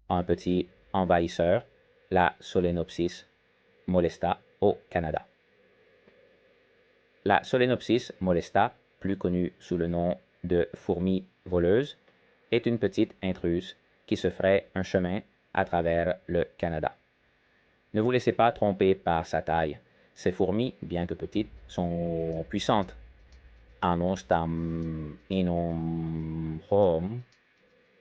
un petit envahisseur, la Solenopsis molesta au Canada. La Solenopsis molesta, plus connue sous le nom de fourmi voleuse, est une petite intruse qui se ferait un chemin à travers le Canada. Ne vous laissez pas tromper par sa taille. Ces fourmis, bien que petites, sont puissantes. Anostam inum home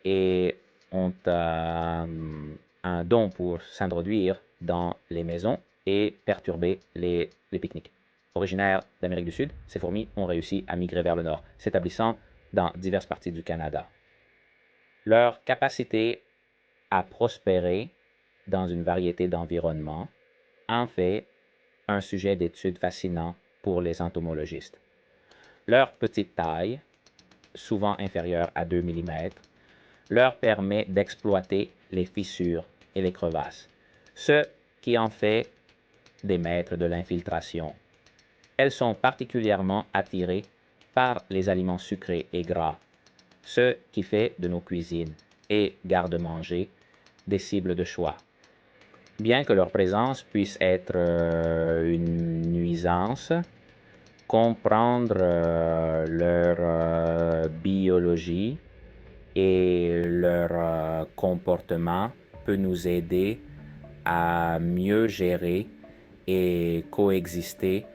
et ont un don pour s'introduire dans les maisons et perturber les pique-niques. Originaires d'Amérique du Sud, ces fourmis ont réussi à migrer vers le nord, s'établissant dans diverses parties du Canada. Leur capacité à prospérer dans une variété d'environnements en fait un sujet d'étude fascinant pour les entomologistes. Leur petite taille, souvent inférieure à 2 mm, leur permet d'exploiter les fissures et les crevasses, ce qui en fait des maîtres de l'infiltration. Elles sont particulièrement attirées par les aliments sucrés et gras, ce qui fait de nos cuisines et garde-manger des cibles de choix. Bien que leur présence puisse être une nuisance, comprendre leur biologie et leur comportement peut nous aider à mieux gérer et coexister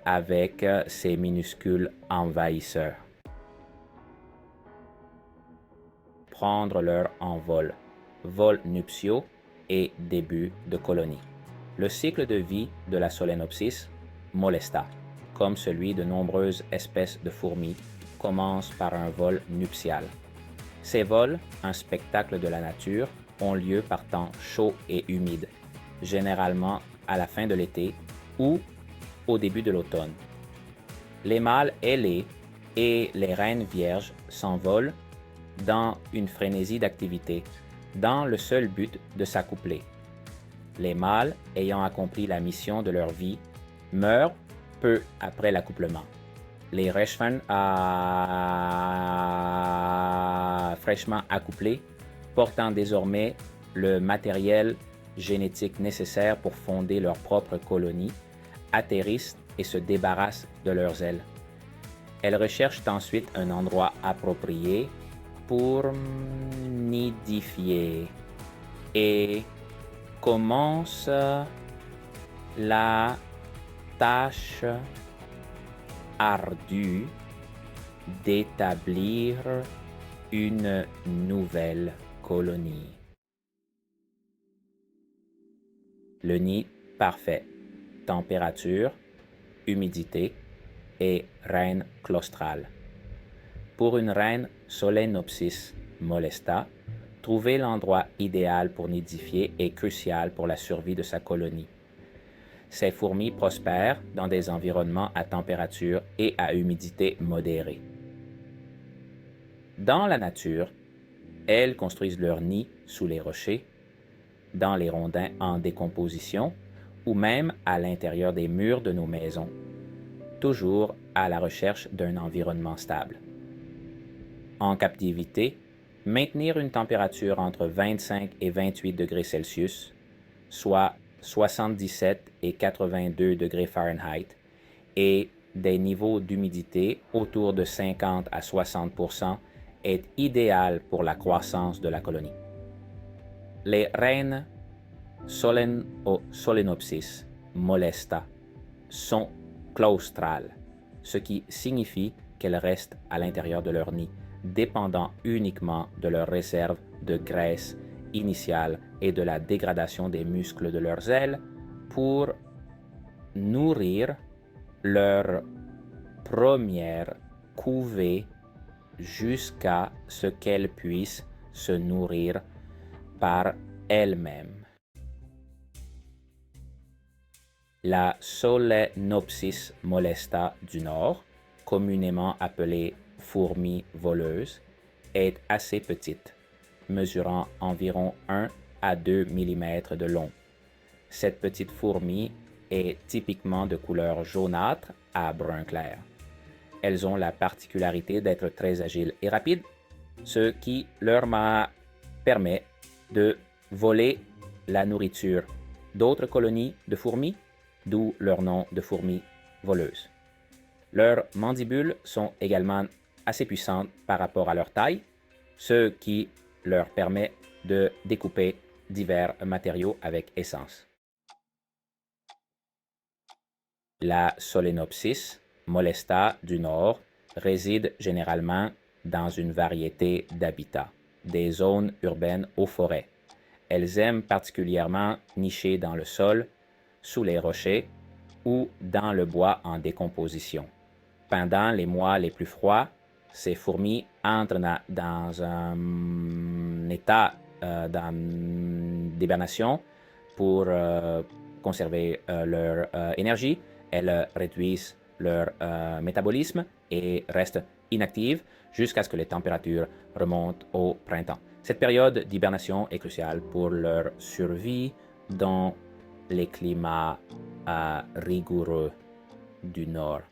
avec ces minuscules envahisseurs. Prendre leur envol, vols nuptiaux et début de colonie. Le cycle de vie de la Solenopsis molesta, comme celui de nombreuses espèces de fourmis, commence par un vol nuptial. Ces vols, un spectacle de la nature, ont lieu par temps chaud et humide, généralement à la fin de l'été ou au début de l'automne. Les mâles ailés et les reines vierges s'envolent dans une frénésie d'activité, dans le seul but de s'accoupler. Les mâles, ayant accompli la mission de leur vie, meurent peu après l'accouplement. Les fraîchement accouplés, portant désormais le matériel génétique nécessaire pour fonder leur propre colonie, atterrissent et se débarrassent de leurs ailes. Elles recherchent ensuite un endroit approprié pour nidifier et commence la tâche ardue d'établir une nouvelle colonie. Le nid parfait, température, humidité et reine claustrale. Pour une reine Solenopsis molesta, trouver l'endroit idéal pour nidifier est crucial pour la survie de sa colonie. Ces fourmis prospèrent dans des environnements à température et à humidité modérée. Dans la nature, elles construisent leur nid sous les rochers, dans les rondins en décomposition ou même à l'intérieur des murs de nos maisons, toujours à la recherche d'un environnement stable. En captivité, maintenir une température entre 25 et 28 degrés Celsius, soit 77 et 82 degrés Fahrenheit, et des niveaux d'humidité autour de 50 à 60% est idéal pour la croissance de la colonie. Les reines Solenopsis molesta sont claustrales, ce qui signifie qu'elles restent à l'intérieur de leur nid, dépendant uniquement de leur réserve de graisse initiale et de la dégradation des muscles de leurs ailes pour nourrir leur première couvée jusqu'à ce qu'elles puissent se nourrir par elles-mêmes. La Solenopsis molesta du Nord, communément appelée fourmi voleuse, est assez petite, mesurant environ 1 à 2 mm de long. Cette petite fourmi est typiquement de couleur jaunâtre à brun clair. Elles ont la particularité d'être très agiles et rapides, ce qui leur permet de voler la nourriture d'autres colonies de fourmis, d'où leur nom de fourmis voleuses. Leurs mandibules sont également assez puissantes par rapport à leur taille, ce qui leur permet de découper divers matériaux avec aisance. La Solenopsis molesta du Nord réside généralement dans une variété d'habitats, des zones urbaines aux forêts. Elles aiment particulièrement nicher dans le sol, sous les rochers ou dans le bois en décomposition. Pendant les mois les plus froids, ces fourmis entrent dans un état d'hibernation pour conserver leur énergie. Elles réduisent leur métabolisme et restent inactives jusqu'à ce que les températures remontent au printemps. Cette période d'hibernation est cruciale pour leur survie dans les climats rigoureux du Nord.